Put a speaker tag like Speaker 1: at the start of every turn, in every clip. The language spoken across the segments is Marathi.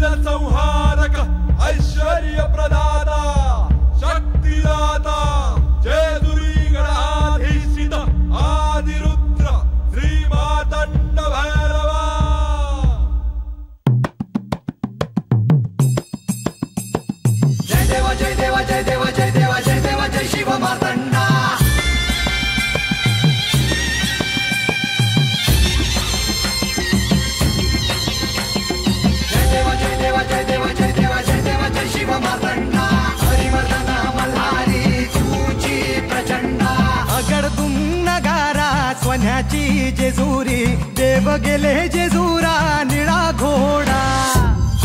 Speaker 1: संहारक ऐश्वर्य प्रदाता शक्तिदाता जेजुरी गणाधीशित आदिरुद्र श्री मातंड भैरवा।
Speaker 2: जय देवा जय देवा जय देवा जय देवा जय देवा जय शिव मातंडा।
Speaker 3: सोन्याची जेजुरी देव गेले जेजुरा निळा घोडा।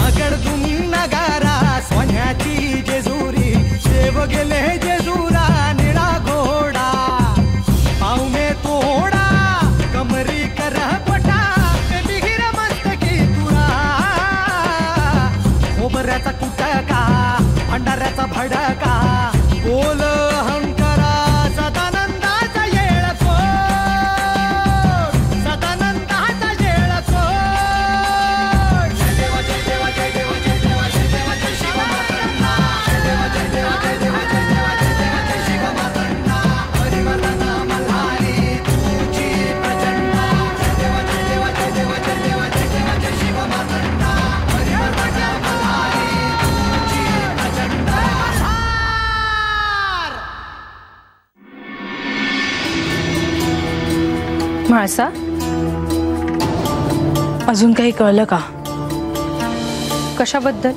Speaker 3: अगडदुम नगारा सोन्याची जेजुरी देव गेले जेजुरा निळा घोडा। पाव में तोडा कमरी कर पटा बिगिर मस्तकी तुरा। खोबऱ्याचा कुटका भंडाऱ्याचा भडका बोल अहंकारा सदानंदाचा येळको।
Speaker 4: म्हाळसा, अजून काही कळलं का? कशाबद्दल?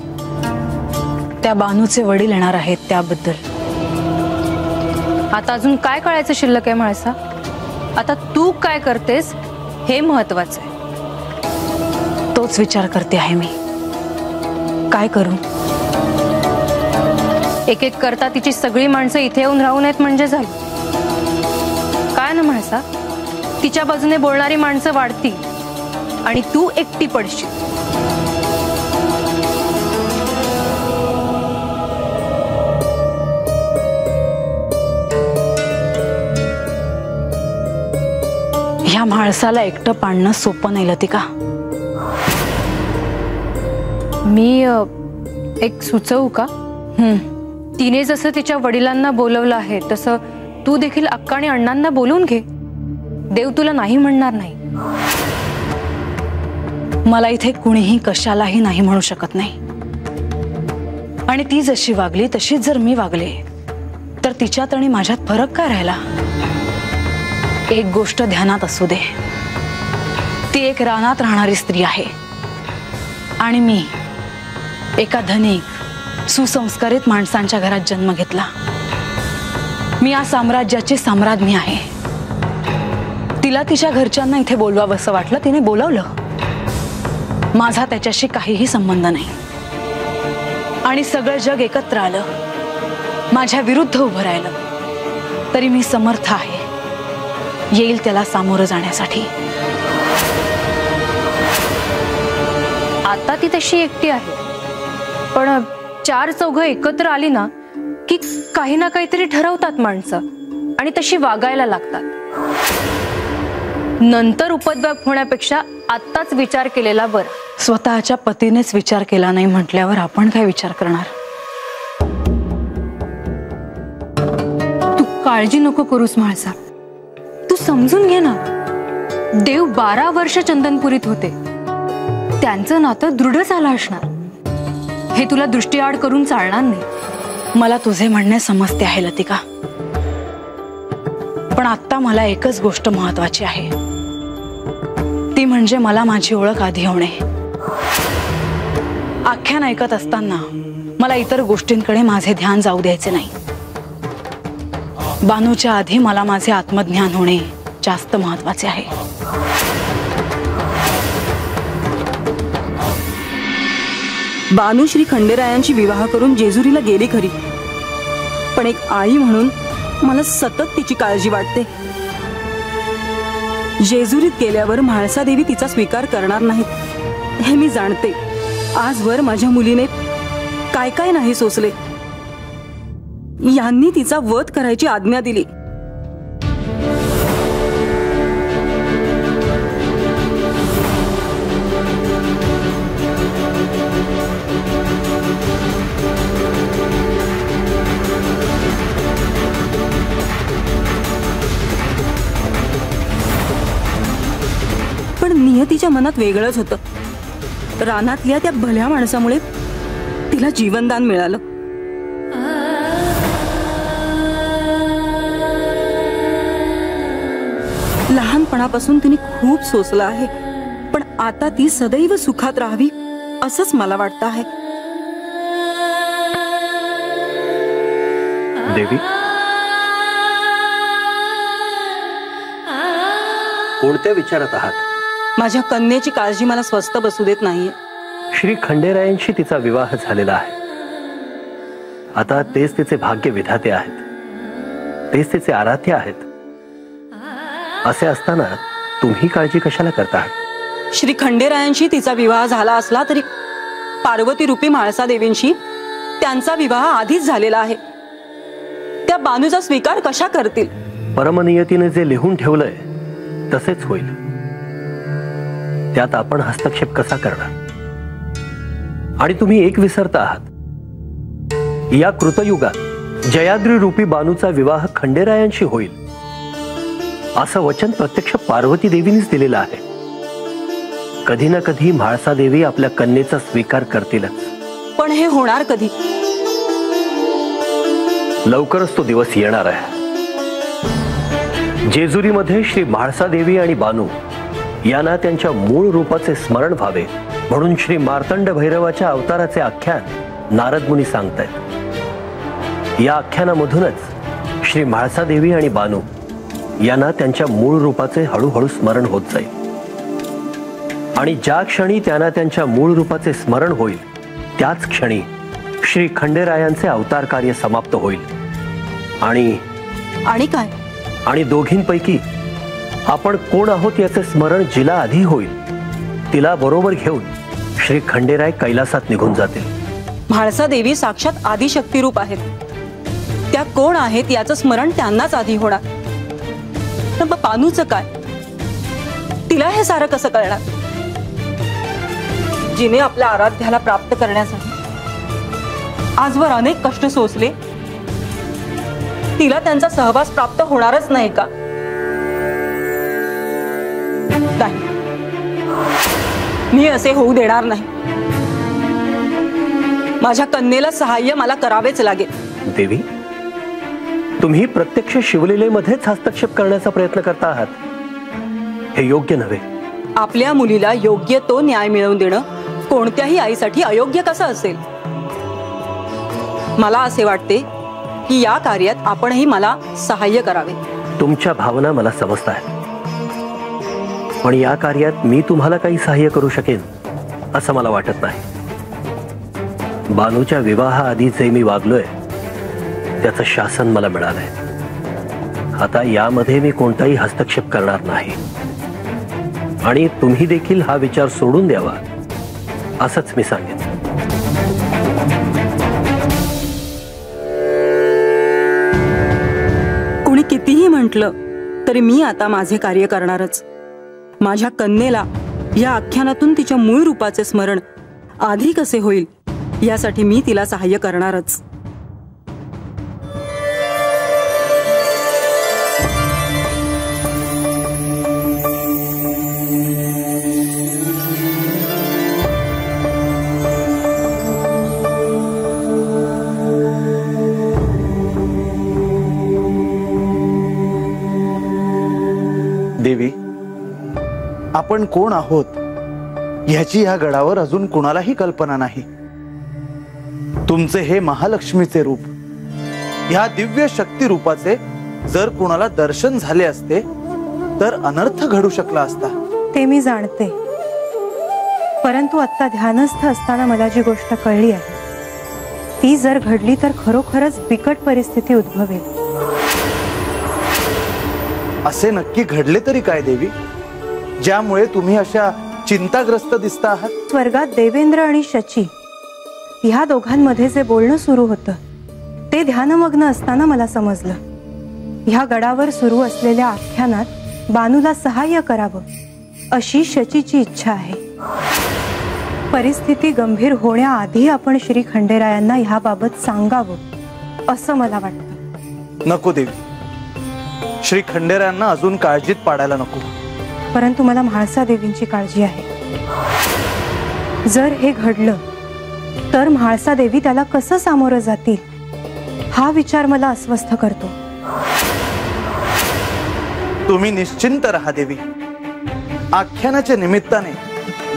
Speaker 4: त्या बानूचे वडील येणार आहेत त्याबद्दल। आता अजून काय कळायचं शिल्लक आहे म्हाळसा? आता तू काय करतेस हे महत्वाचं आहे। तोच विचार करते आहे मी। काय करू? एक एक करता तिची सगळी माणसं इथे येऊन राहू नयेत म्हणजे झालं काय ना म्हाळसा? तिच्या बाजूने बोलणारी माणसं वाढतील आणि तू एकटी पडशील। ह्या म्हाळसाला एकटं पाडणं सोपं नाही लतिका। मी एक सुचवू का? तिने जसं तिच्या वडिलांना बोलवलं आहे तसं तू देखील अक्का आणि अण्णांना बोलवून घे। देव तुला नाही म्हणणार नाही। मला इथे कुणीही कशालाही नाही म्हणू शकत नाही आणि ती जशी वागली तशीच जर मी वागले तर तिच्यात आणि माझ्यात फरक काय राहिला? एक गोष्ट ध्यानात असू दे, ती एक रानात राहणारी स्त्री आहे आणि मी एका धनिक सुसंस्कारित माणसांच्या घरात जन्म घेतला। मी या साम्राज्याची सम्राज्ञी आहे। तिला तिच्या घरच्यांना इथे बोलवावंसं वाटलं, तिने बोलावलं। माझा त्याच्याशी काहीही संबंध नाही आणि सगळं जग एकत्र आलं, माझ्या विरुद्ध उभं राहिलं तरी मी समर्थ आहे, येईल त्याला सामोरं जाण्यासाठी। आता ती तशी एकटी आहे, पण चार चौघं एकत्र आली ना की काही ना काहीतरी ठरवतात माणसं आणि तशी वागायला लागतात। नंतर उपद्व्याप होण्यापेक्षा आत्ताच विचार केलेला बरं। स्वतःच्या पतीनेच विचार केला नाही म्हटल्यावर आपण काय विचार करणार? तू काळजी नको करूस म्हाळसा, तू समजून घे ना। देव 12 वर्ष चंदनपुरीत होते, त्यांचं नातं दृढ झालं असणार, हे तुला दृष्टीआड करून चालणार नाही। मला तुझे म्हणणे समजते आहे लतिका, पण आता मला एकच गोष्ट महत्वाची आहे, ती म्हणजे मला माझी ओळख आधी होणे। आख्यान ऐकत असताना मला इतर गोष्टींकडे माझे ध्यान जाऊ द्यायचे नाही। बानूच्या आधी मला माझे आत्मज्ञान होणे जास्त महत्वाचे आहे।
Speaker 5: बानू श्री खंडेरायांची विवाह करून जेजुरीला गेली खरी, पण एक आई म्हणून मला सतत तिची काळजी वाटते। जेजुरीत गेल्यावर म्हाळसा देवी तिचा स्वीकार करणार नाहीत हे मी जाणते। आजवर माझ्या मुलीने काय काय नाही सोसले, यांनी तिचा वध करायची आज्ञा दिली। पण नियतीच्या मनात वेगळंच होतं. रानातल्या त्या भल्या माणसामुळे तिला जीवनदान मिळालं. लहानपणापासून तिने खूप सोसलं आहे, पण आता ती सदैव सुखात राहावी असंच मला वाटतं आहे.
Speaker 6: देवी, कोणत्या विचारात आहात?
Speaker 5: माझ्या कन्येची काळजी मला स्वस्थ बसू देत नाहीये.
Speaker 6: श्री खंडेरायांशी तिचा विवाह झालेला आहे. आता तेच तिचे भाग्य विधाते आहेत, तेच तिचे आराध्य आहेत. असे असताना तुम्ही काळजी कशाला करता?
Speaker 5: श्री खंडेरायांशी तिचा विवाह झाला असला तरी पार्वती रूपी म्हाळसा देवींशी त्यांचा विवाह आधीच झालेला आहे. त्या बानूचा स्वीकार कशा करतील?
Speaker 6: परमनियतीने जे लिहून ठेवलंय तसेच होईल. त्यात आपण हस्तक्षेप कसा करणार? आणि तुम्ही एक विसरता आहात, या कृतयुगात जयाद्री रूपी बानूचा विवाह खंडेरायांशी होईल असं वचन प्रत्यक्ष पार्वती देवीनेच दिलेलं आहे. कधी ना कधी म्हाळसा देवी आपल्या कन्येचा स्वीकार करतीलच.
Speaker 5: पण हे होणार कधी?
Speaker 6: लवकरच तो दिवस येणार आहे. जेजुरीमध्ये श्री म्हाळसा देवी आणि बानू यांना त्यांच्या मूळ रूपाचे स्मरण व्हावे म्हणून श्री मार्तंड भैरवाच्या अवताराचे आख्यान नारद मुनी सांगतायत. या आख्यानामधूनच श्री म्हाळसा देवी आणि बानू यांना त्यांच्या मूळ रूपाचे हळूहळू स्मरण होत जाईल. आणि ज्या क्षणी त्यांना त्यांच्या मूळ रूपाचे स्मरण होईल त्याच क्षणी श्री खंडेरायांचे अवतार कार्य समाप्त होईल.
Speaker 5: आणि काय?
Speaker 6: आणि दोघींपैकी आपण कोण आहोत याचे स्मरण जिला आधी होईल तिला बरोबर घेऊन श्री खंडेराय कैलासात निघून जातील.
Speaker 5: म्हाळसा देवी साक्षात आदिशक्ती रूप आहेत. त्या कोण आहेत याचं स्मरण त्यांनाच आधी होणार. पण बानूचं काय? तिला हे सारं कसं कळणार? जिने आपल्या आराध्याला प्राप्त करण्यासाठी आजवर अनेक कष्ट सोसले, तिला त्यांचा सहवास प्राप्त होणारच नाही का? नाही, मी असे होऊ देणार नाही. माझ्या कन्येला सहाय्य मला करावेच लागेल.
Speaker 6: देवी, तुम्ही प्रत्यक्ष शिवलीलेमध्येच हस्तक्षेप करण्याचा प्रयत्न करता आहात. हे योग्य नव्हे.
Speaker 5: आपल्या मुलीला योग्य तो न्याय मिळवून देणं कोणत्याही आईसाठी अयोग्य कसं असेल? मला असे वाटते की या कार्यात आपणही मला सहाय्य करावे.
Speaker 6: तुमच्या भावना मला समजत आहेत, पण या कार्यात मी तुम्हाला काही सहाय्य करू शकेन असं मला वाटत नाही. बानूच्या विवाहाआधी जे मी वागलोय त्याचं शासन मला मिळालंय. आता यामध्ये मी कोणताही हस्तक्षेप करणार नाही. आणि तुम्ही देखील हा विचार सोडून द्यावा असंच मी सांगेन.
Speaker 5: कोणी कितीही म्हटलं तरी मी आता माझे कार्य करणारच. माझ्या कन्येला या आख्यानातून तिच्या मूळ रूपाचे स्मरण आधी कसे होईल यासाठी मी तिला सहाय्य करणारच.
Speaker 7: देवी, आपण कोण आहोत ह्याची ह्या गडावर अजून कुणालाही कल्पना नाही. तुमचे हे महालक्ष्मीचे रूप, ह्या दिव्य शक्ती रूपाचे जर कुणाला दर्शन झाले असते तर अनर्थ घडू शकला असता.
Speaker 8: ते मी जाणते, परंतु आता ध्यानस्थ असताना मला जी गोष्ट कळली आहे ती जर घडली तर खरोखरच बिकट परिस्थिती उद्भवेल.
Speaker 7: असे नक्की घडले तरी काय देवी, ज्यामुळे तुम्ही अशा चिंताग्रस्त दिसता आहात?
Speaker 8: स्वर्गात देवेंद्र आणि शची ह्या दोघांमध्ये जे बोलणं सुरू होतं ते ध्यानमग्न असताना मला समजलं. ह्या गडावर सुरू असलेल्या आख्यानात बानूला सहाय्य करावं अशी शचीची इच्छा आहे. परिस्थिती गंभीर होण्याआधी आपण श्री खंडेरायांना ह्याबाबत सांगावं असं मला वाटतं.
Speaker 7: नको देवी, श्री खंडेरायांना अजून काळजीत पाडायला नको.
Speaker 8: परंतु मला म्हाळसा देवींची काळजी आहे. जर हे घडलं तर म्हाळसा देवी त्याला कसं सामोरं जातील हा विचार मला अस्वस्थ करतो.
Speaker 7: तुम्ही निश्चिंत राहा देवी. आख्यानाच्या निमित्ताने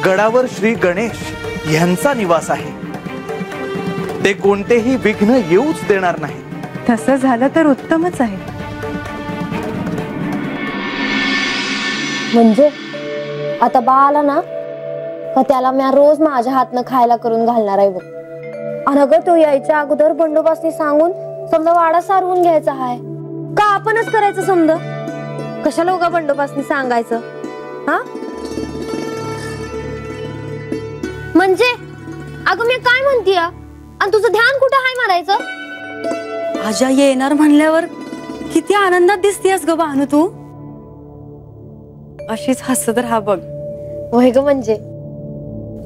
Speaker 7: गडावर श्री गणेश यांचा निवास आहे. ते कोणतेही विघ्न येऊच देणार नाही.
Speaker 8: तसं झालं तर उत्तमच आहे.
Speaker 9: म्हणजे आता बा आला ना का त्याला मी रोज माझ्या हातनं खायला करून घालणार आहे बघ. आणि अगं तो यायच्या अगोदर बंडोबासनी सांगून समजा वाडा सारवून घ्यायचा आहे का आपणच करायचं समजा. कशाला उगा बंडोबासनी सांगायचं हा. म्हणजे अगं मी काय म्हणतीय आणि तुझं ध्यान कुठं आहे म्हणायचं.
Speaker 5: आजा येणार म्हणल्यावर किती आनंदात दिसतेस ग बानू तू. अशीच हसत राहा बघ.
Speaker 9: होय ग म्हणजे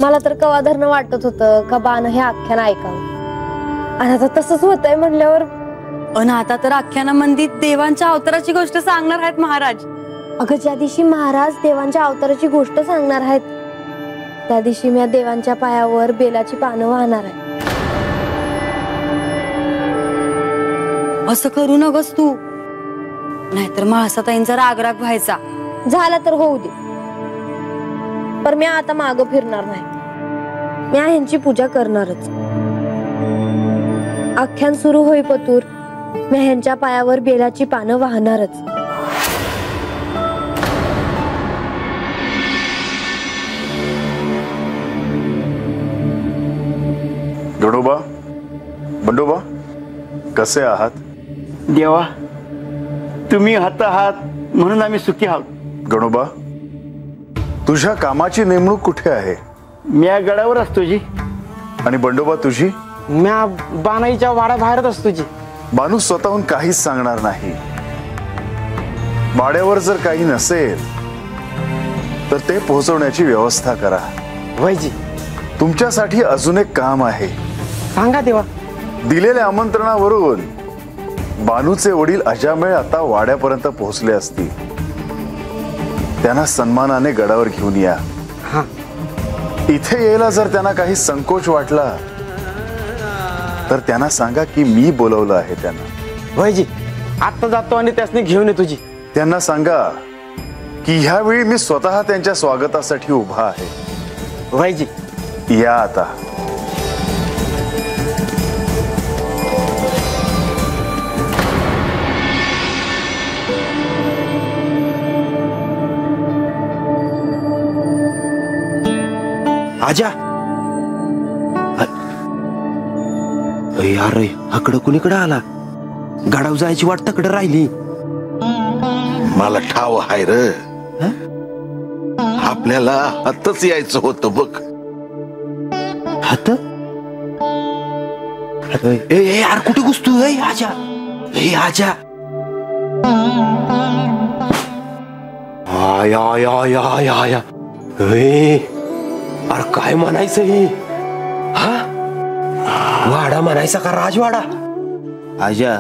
Speaker 9: मला तर कवा धरणं वाटत होतं का बाण हे आख्यान ऐकावं आणि आता तसंच होतंय म्हणल्यावर.
Speaker 5: पण आता तर आख्यानामंदी देवांच्या अवताराची गोष्ट सांगणार आहेत महाराज.
Speaker 9: अगं ज्या दिवशी महाराज देवांच्या अवताराची गोष्ट सांगणार आहेत त्या दिवशी मी देवांच्या पायावर बेलाची पानं वाहणार आहे.
Speaker 5: असं करू नगस तू नाहीतर म्हाळसाताईंचा रागराग व्हायचा.
Speaker 9: झाला तर होऊ दे पर मी आता मागं फिरणार नाही. मी ह्यांची पूजा करणारच. आख्यान सुरू होई पतूर मी ह्यांच्या पायावर बेलाची पानं वाहणारच.
Speaker 10: गणोबा बंडोबा कसे आहात.
Speaker 11: देवा तुम्ही हात आहात म्हणून आम्ही सुखी आहोत.
Speaker 10: गणोबा तुझ्या कामाची नेमणूक कुठे आहे.
Speaker 11: मी या गडावर असतो जी.
Speaker 10: आणि बंडोबा तुझी.
Speaker 11: म्या बानाईच्या वाड्याबाहेरच असतो जी.
Speaker 10: बानू स्वतःहून काहीच सांगणार नाही. वाड्यावर जर काही नसेल तर ते पोहोचवण्याची व्यवस्था करा.
Speaker 11: वैजी
Speaker 10: तुमच्यासाठी अजून एक काम आहे.
Speaker 11: सांगा देवा.
Speaker 10: दिलेल्या आमंत्रणावरून बानूचे वडील अजामेळ आता वाड्यापर्यंत पोहोचले असतील. त्यांना सन्मानाने गडावर घेऊन या. इथे यायला जर त्यांना काही संकोच वाटला तर त्यांना सांगा की मी बोलवलं आहे त्यांना.
Speaker 11: वैजी आता जातो आणि त्यासनी घेऊन येतो जी.
Speaker 10: त्यांना सांगा की ह्यावेळी मी स्वतः त्यांच्या स्वागतासाठी उभा आहे.
Speaker 11: वैजी
Speaker 10: या आता.
Speaker 12: आजा यार हाकडं कुणीकडे आला. गाडाव जायची वाट तकडे राहिली.
Speaker 13: मला ठाव हाय र. आपल्याला हातच यायचं होतं बघ.
Speaker 12: हात यार कुठे घुसतोय आजा. आजा आया अरे काय म्हणायचं हे. हा वाडा म्हणायचा का राजवाडा. आजा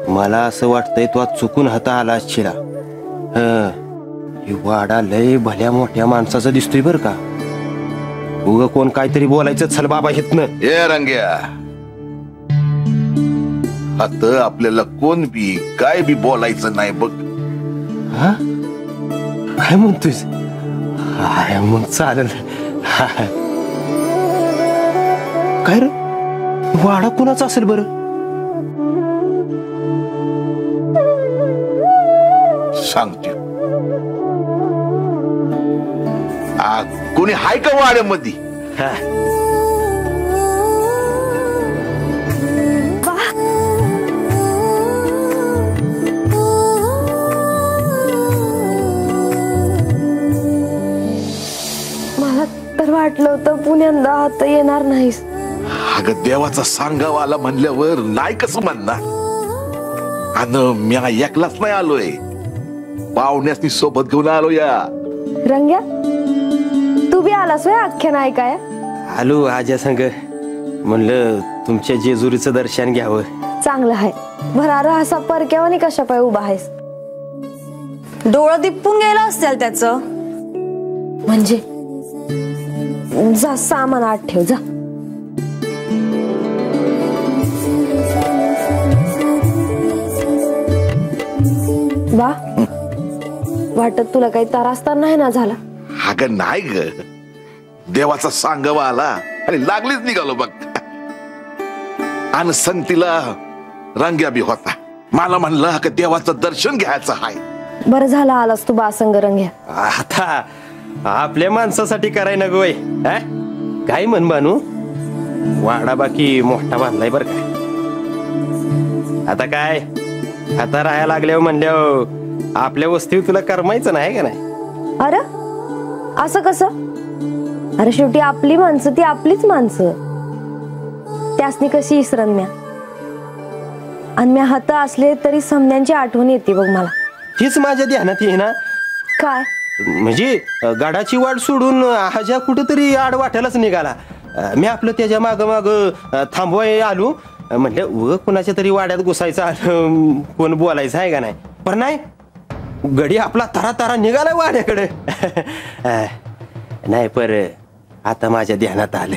Speaker 12: मला असं वाटतंय तू आज चुकून हाता आला असशील. वाडा लय भल्या मोठ्या माणसाचा दिसतोय बर का. उग कोण काहीतरी बोलायचं चल बाबा हितनं.
Speaker 13: ए रंग्या आता आपल्याला कोण बी काय बी बोलायचं नाही बघ.
Speaker 12: हा काय म्हणतोय. मग चालेल. काय रे वाडा कुणाचा असेल बरं.
Speaker 13: सांगते कोणी हाय का वाड्यामध्ये.
Speaker 9: मला तर वाटलं होतं पुण्यांदा आता येणार नाहीस.
Speaker 13: अगं देवाचा सांगावाला म्हणल्यावर नाही कसं म्हणणार. आणि मी एकलाच नाही आलोय पाहुण्यासनी सोबत घेऊन आलो. या
Speaker 9: रंग्या तू बी आलास होय आख्यान ऐकाय.
Speaker 12: आलो आजा संग म्हणलं तुमच्या जेजुरीचं दर्शन घ्यावं.
Speaker 9: चांगलं आहे. भरारा असा परक्यावानी कशा पाय उभा आहेस. डोळं दिपून गेलं असेल त्याचं. म्हणजे जा सामान आत ठेव जा. वा वाटत तुला काही त्रास तर नाही ना झाला?
Speaker 13: अगं नाही ग, देवाचा सांगवा आला आणि लागलीच निघालो बघ. आणि संगतीला रंग्या बी होता. मला म्हणलं की देवाचं दर्शन घ्यायचं आहे.
Speaker 9: बरं झालं आलास तू बासंग रंग्या.
Speaker 12: आता आपल्या माणसासाठी कराय ना गोय. काय म्हण बानू, वाडा बाकी मोठा बांधलाय बर काय. आता काय, आता राहायला लागल्यावर म्हणल्यावर आपल्या वस्तीवर तुला करमायचं नाही का नाही?
Speaker 9: अरे असं कसं? अरे शेवटी आपली माणसं ती आपलीच माणसं. त्यासनी कशी इसरण म्या. आणि म्या हात असले तरी समन्यांची आठवण येते बघ मला.
Speaker 12: हीच माझ्या ध्यानात ये ना.
Speaker 9: काय
Speaker 12: म्हणजे गाडाची वाट सोडून हाज्या कुठेतरी आड वाट्यालाच निघाला. मी आपलं त्याच्या माग माग थांबवाय आलो. म्हटलं व कुणाच्या तरी वाड्यात घुसायचं आलं, कोण बोलायचं आहे का नाही. पण नाही, गडी आपला तारा तारा निघाला वाड्याकडे. नाही पर आता माझ्या ध्यानात आले.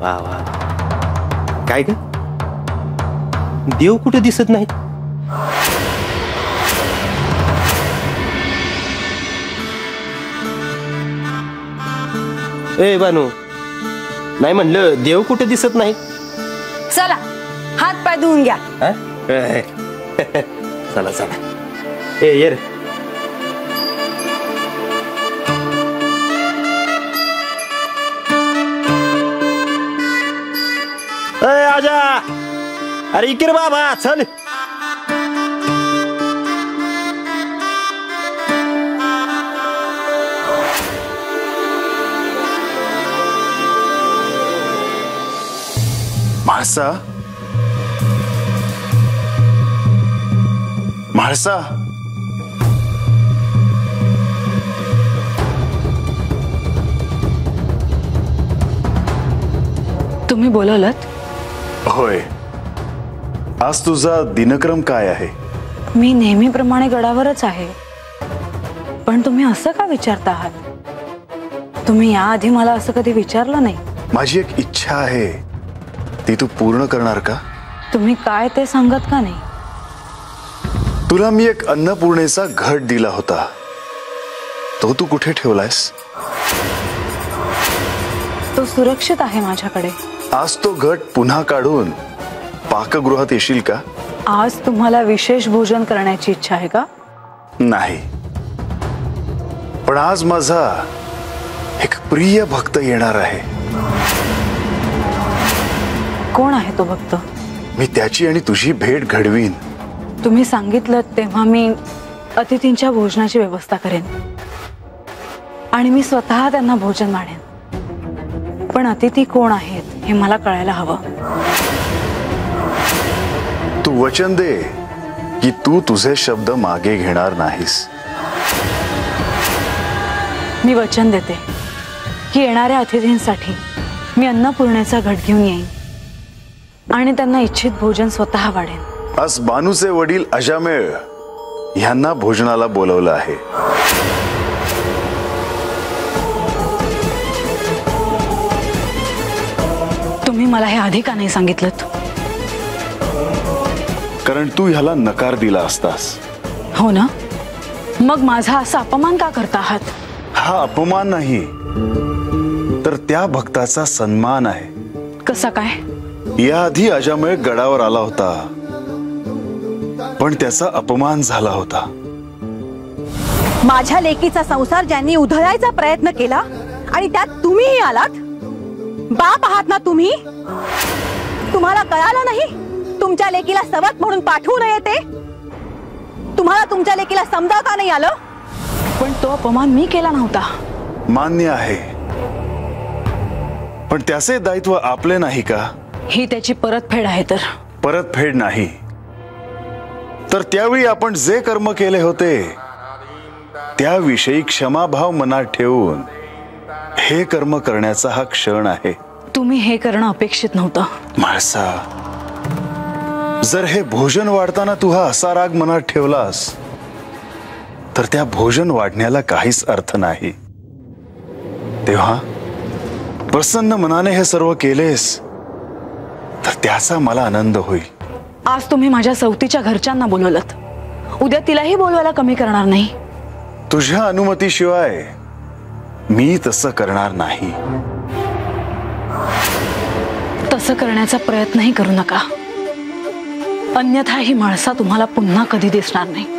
Speaker 12: वा वा, काय ग देव कुठे दिसत नाही? ए बानू, नाही म्हणलं देव कुठे दिसत नाही?
Speaker 9: चला हात पाय धुवून घ्या.
Speaker 12: चला चला. ए ये रे. आजा, अरे इकडे बाबा चल.
Speaker 10: म्हाळसा, म्हाळसा.
Speaker 4: तुम्ही बोलवलत?
Speaker 10: होय. आज तुझा दिनक्रम काय आहे?
Speaker 4: मी नेहमीप्रमाणे गडावरच आहे. पण तुम्ही असं का विचारता आहात? तुम्ही याआधी मला असं कधी विचारलं नाही.
Speaker 10: माझी एक इच्छा आहे, ती तू पूर्ण करणार का?
Speaker 4: तुम्ही काय ते सांगत का नाही?
Speaker 10: तुला मी एक अन्नपूर्णेचा घट दिला होता, तो तू कुठे ठेवलायस?
Speaker 4: तो सुरक्षित आहे माझ्याकडे.
Speaker 10: आज तो घट पुन्हा काढून पाकगृहात येशील का?
Speaker 4: आज तुम्हाला विशेष भोजन करण्याची इच्छा आहे का?
Speaker 10: नाही, पण आज माझा एक प्रिय भक्त येणार आहे.
Speaker 4: कोण आहे तो भक्त?
Speaker 10: मी त्याची आणि तुझी भेट घडवीन.
Speaker 4: तुम्ही सांगितलं तेव्हा मी अतिथींच्या भोजनाची व्यवस्था करेन आणि मी स्वतः त्यांना भोजन वाढेन. पण अतिथी कोण आहेत हे मला कळायला हवं.
Speaker 10: तू वचन दे की तू तुझे शब्द मागे घेणार नाहीस.
Speaker 4: मी वचन देते की येणाऱ्या अतिथींसाठी मी अन्नपूर्णेचा घट घेऊन येईन आणि त्यांना इच्छित भोजन स्वतः वाढेन.
Speaker 10: आज बानूचे वडील अजामेळ यांना भोजनाला बोलवलं आहे.
Speaker 4: तुम्ही मला हे आधी का नाही सांगितलं?
Speaker 10: कारण तू ह्याला नकार दिला असतास.
Speaker 4: हो ना, मग माझा असा अपमान का करता आहात?
Speaker 10: हा अपमान नाही, तर त्या भक्ताचा सन्मान आहे.
Speaker 4: कसा काय?
Speaker 10: याआधी अजामेळ गडावर आला होता, पण त्याचा अपमान झाला होता.
Speaker 14: माझ्या लेकीचा संसार ज्यांनी उधळायचा प्रयत्न केला आणि त्यात तुम्हीही आलात. बाप आहात ना तुम्ही? तुम्हाला कळालं नाही तुमच्या लेकीला सवत म्हणून पाठवू नये ते? तुम्हाला तुमच्या लेकीला समजावता नाही आलं?
Speaker 4: पण तो अपमान मी केला नव्हता.
Speaker 10: मान्य आहे, पण त्याचे दायित्व आपले नाही का?
Speaker 4: ही त्याची परतफेड आहे. तर
Speaker 10: परतफेड नाही, तर त्यावेळी आपण जे कर्म केले होते त्याविषयी क्षमाभाव मनात ठेवून हे कर्म करण्याचा हा क्षण आहे.
Speaker 4: तुम्ही हे करणं अपेक्षित नव्हतं.
Speaker 10: म्हाळसा, जर हे भोजन वाढताना तू हा असा राग मनात ठेवलास तर त्या भोजन वाढण्याला काहीच अर्थ नाही. तेव्हा प्रसन्न मनाने हे सर्व केलेस तर त्याचा मला आनंद होईल.
Speaker 4: आज तुम्ही माझ्या सवतीच्या घरच्यांना बोलवलत, उद्या तिलाही बोलवायला कमी करणार नाही.
Speaker 10: तुझ्या अनुमतीशिवाय मी तसं करणार नाही.
Speaker 4: तसं करण्याचा प्रयत्नही करू नका, अन्यथा ही म्हाळसा तुम्हाला पुन्हा कधी दिसणार नाही.